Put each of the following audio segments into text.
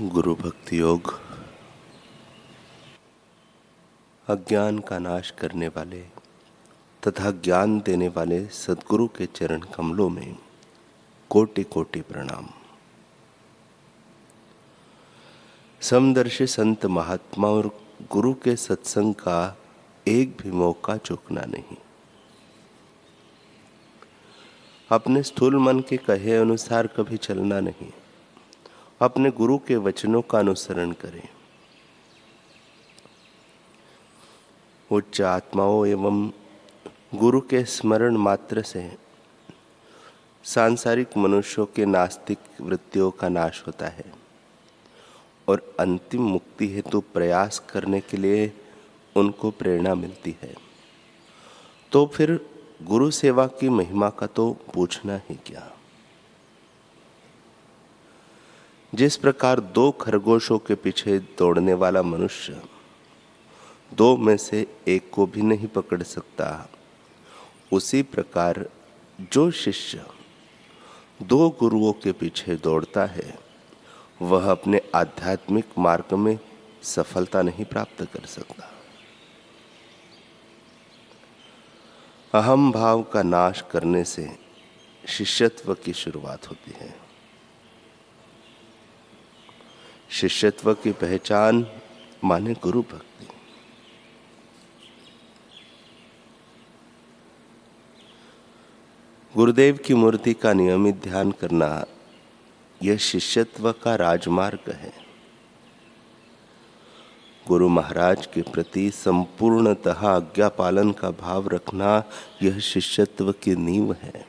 गुरु भक्ति योग अज्ञान का नाश करने वाले तथा ज्ञान देने वाले सद्गुरु के चरण कमलों में कोटि कोटि प्रणाम। समदर्शी संत महात्मा और गुरु के सत्संग का एक भी मौका चूकना नहीं। अपने स्थूल मन के कहे अनुसार कभी चलना नहीं। अपने गुरु के वचनों का अनुसरण करें। उच्च आत्माओं एवं गुरु के स्मरण मात्र से सांसारिक मनुष्यों के नास्तिक वृत्तियों का नाश होता है और अंतिम मुक्ति हेतु प्रयास करने के लिए उनको प्रेरणा मिलती है। तो फिर गुरु सेवा की महिमा का तो पूछना ही क्या। जिस प्रकार दो खरगोशों के पीछे दौड़ने वाला मनुष्य दो में से एक को भी नहीं पकड़ सकता, उसी प्रकार जो शिष्य दो गुरुओं के पीछे दौड़ता है वह अपने आध्यात्मिक मार्ग में सफलता नहीं प्राप्त कर सकता। अहम भाव का नाश करने से शिष्यत्व की शुरुआत होती है। शिष्यत्व की पहचान माने गुरु भक्ति। गुरुदेव की मूर्ति का नियमित ध्यान करना यह शिष्यत्व का राजमार्ग है। गुरु महाराज के प्रति संपूर्णतः आज्ञा पालन का भाव रखना यह शिष्यत्व की नींव है।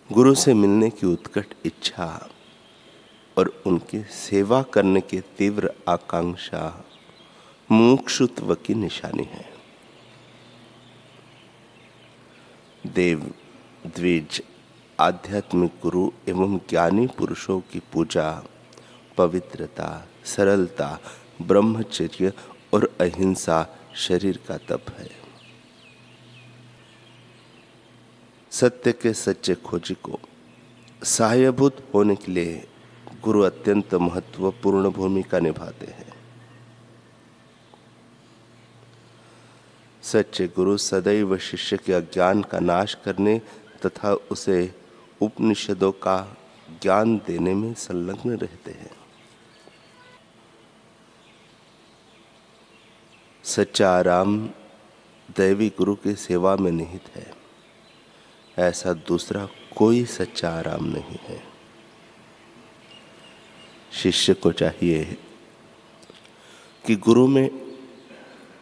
गुरु से मिलने की उत्कट इच्छा और उनकी सेवा करने की तीव्र आकांक्षा मुमुक्षुत्व की निशानी है। देव द्विज आध्यात्मिक गुरु एवं ज्ञानी पुरुषों की पूजा पवित्रता, सरलता, ब्रह्मचर्य और अहिंसा शरीर का तप है। सत्य के सच्चे खोजी को सहायभूत होने के लिए गुरु अत्यंत महत्वपूर्ण भूमिका निभाते हैं। सच्चे गुरु सदैव शिष्य के अज्ञान का नाश करने तथा उसे उपनिषदों का ज्ञान देने में संलग्न रहते हैं। सच्चा आराम दैवी गुरु की सेवा में निहित है। ऐसा दूसरा कोई सच्चा आराम नहीं है। शिष्य को चाहिए कि गुरु में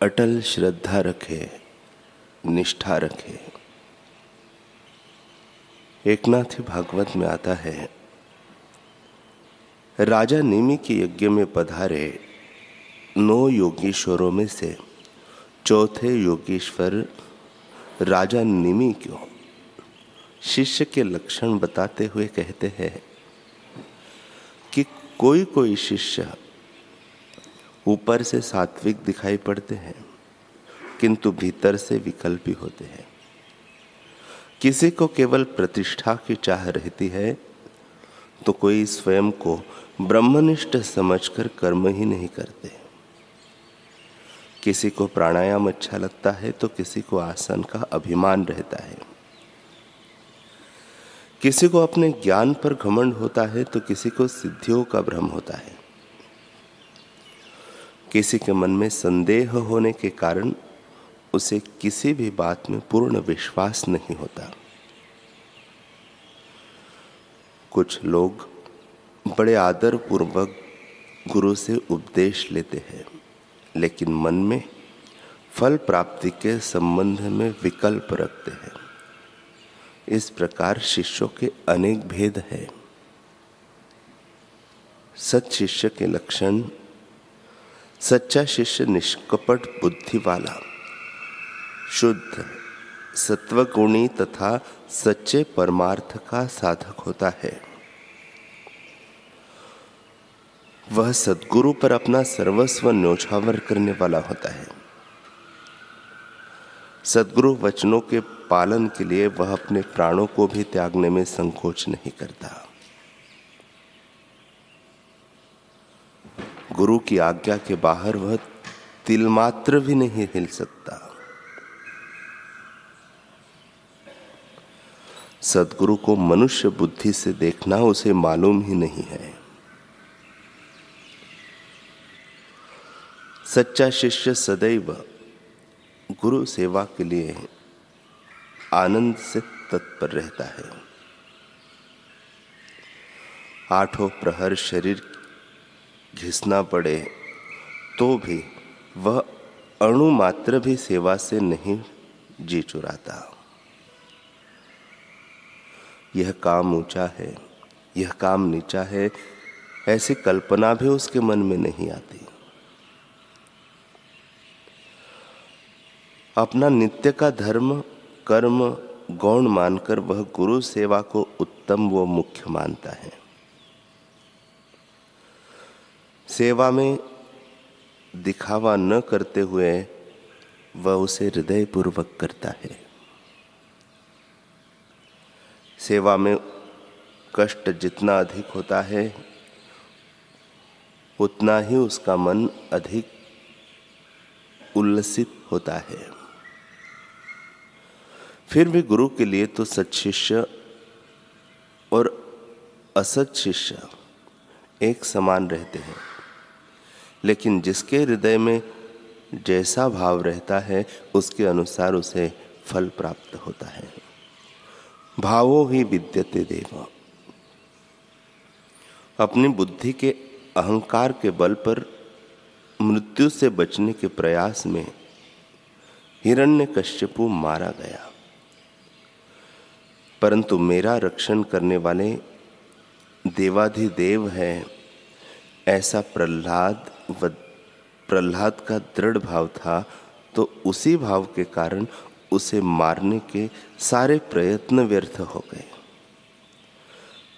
अटल श्रद्धा रखे, निष्ठा रखे। एकनाथी भागवत में आता है, राजा निमि के यज्ञ में पधारे 9 योगीश्वरों में से चौथे योगीश्वर राजा निमि क्यों शिष्य के लक्षण बताते हुए कहते हैं कि कोई कोई शिष्य ऊपर से सात्विक दिखाई पड़ते हैं किंतु भीतर से विकल्पी होते हैं। किसी को केवल प्रतिष्ठा की चाह रहती है तो कोई स्वयं को ब्रह्मनिष्ठ समझकर कर्म ही नहीं करते। किसी को प्राणायाम अच्छा लगता है तो किसी को आसन का अभिमान रहता है। किसी को अपने ज्ञान पर घमंड होता है तो किसी को सिद्धियों का भ्रम होता है। किसी के मन में संदेह होने के कारण उसे किसी भी बात में पूर्ण विश्वास नहीं होता। कुछ लोग बड़े आदर पूर्वक गुरु से उपदेश लेते हैं लेकिन मन में फल प्राप्ति के संबंध में विकल्प रखते हैं। इस प्रकार शिष्यों के अनेक भेद हैं। सच शिष्य के लक्षण, सच्चा शिष्य निष्कपट बुद्धि वाला, शुद्ध, सत्वगुणी तथा सच्चे परमार्थ का साधक होता है। वह सद्गुरु पर अपना सर्वस्व न्योछावर करने वाला होता है। सद्गुरु वचनों के पालन के लिए वह अपने प्राणों को भी त्यागने में संकोच नहीं करता। गुरु की आज्ञा के बाहर वह तिल मात्र भी नहीं हिल सकता। सद्गुरु को मनुष्य बुद्धि से देखना उसे मालूम ही नहीं है। सच्चा शिष्य सदैव गुरु सेवा के लिए आनंद से तत्पर रहता है। आठों प्रहर शरीर घिसना पड़े तो भी वह अणु मात्र भी सेवा से नहीं जी चुराता। यह काम ऊंचा है, यह काम नीचा है, ऐसी कल्पना भी उसके मन में नहीं आती। अपना नित्य का धर्म कर्म गौण मानकर वह गुरु सेवा को उत्तम व मुख्य मानता है। सेवा में दिखावा न करते हुए वह उसे हृदय पूर्वक करता है। सेवा में कष्ट जितना अधिक होता है उतना ही उसका मन अधिक उल्लसित होता है। फिर भी गुरु के लिए तो सच्च शिष्य और असत शिष्य एक समान रहते हैं, लेकिन जिसके हृदय में जैसा भाव रहता है उसके अनुसार उसे फल प्राप्त होता है। भावो ही विद्यते देव। अपनी बुद्धि के अहंकार के बल पर मृत्यु से बचने के प्रयास में हिरण्यकश्यपु मारा गया, परंतु मेरा रक्षण करने वाले देवाधिदेव है ऐसा प्रहलाद का दृढ़ भाव था, तो उसी भाव के कारण उसे मारने के सारे प्रयत्न व्यर्थ हो गए।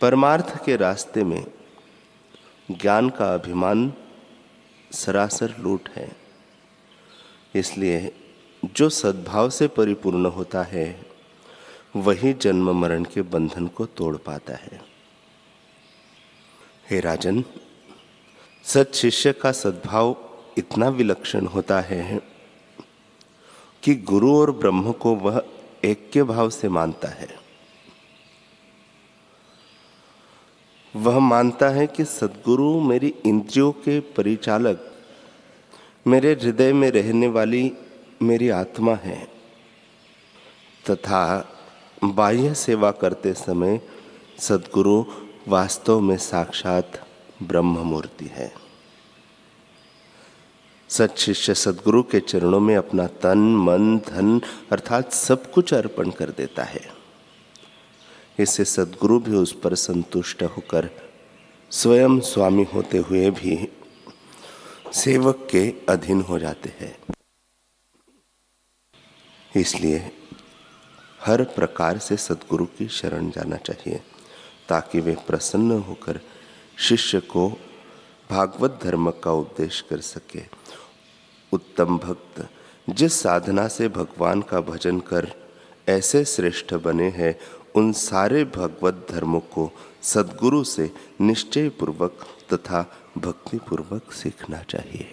परमार्थ के रास्ते में ज्ञान का अभिमान सरासर लूट है। इसलिए जो सद्भाव से परिपूर्ण होता है वही जन्म मरण के बंधन को तोड़ पाता है। हे राजन, सत शिष्य का सद्भाव इतना विलक्षण होता है कि गुरु और ब्रह्म को वह ऐक्य भाव से मानता है। वह मानता है कि सद्गुरु मेरी इंद्रियों के परिचालक, मेरे हृदय में रहने वाली मेरी आत्मा है तथा बाह्य सेवा करते समय सद्गुरु वास्तव में साक्षात ब्रह्म मूर्ति है। सच्च शिष्य सद्गुरु के चरणों में अपना तन मन धन अर्थात सब कुछ अर्पण कर देता है। इससे सद्गुरु भी उस पर संतुष्ट होकर स्वयं स्वामी होते हुए भी सेवक के अधीन हो जाते हैं। इसलिए हर प्रकार से सद्गुरु की शरण जाना चाहिए ताकि वे प्रसन्न होकर शिष्य को भागवत धर्म का उपदेश कर सके। उत्तम भक्त जिस साधना से भगवान का भजन कर ऐसे श्रेष्ठ बने हैं, उन सारे भगवत धर्मों को सद्गुरु से निश्चय पूर्वक तथा भक्ति पूर्वक सीखना चाहिए।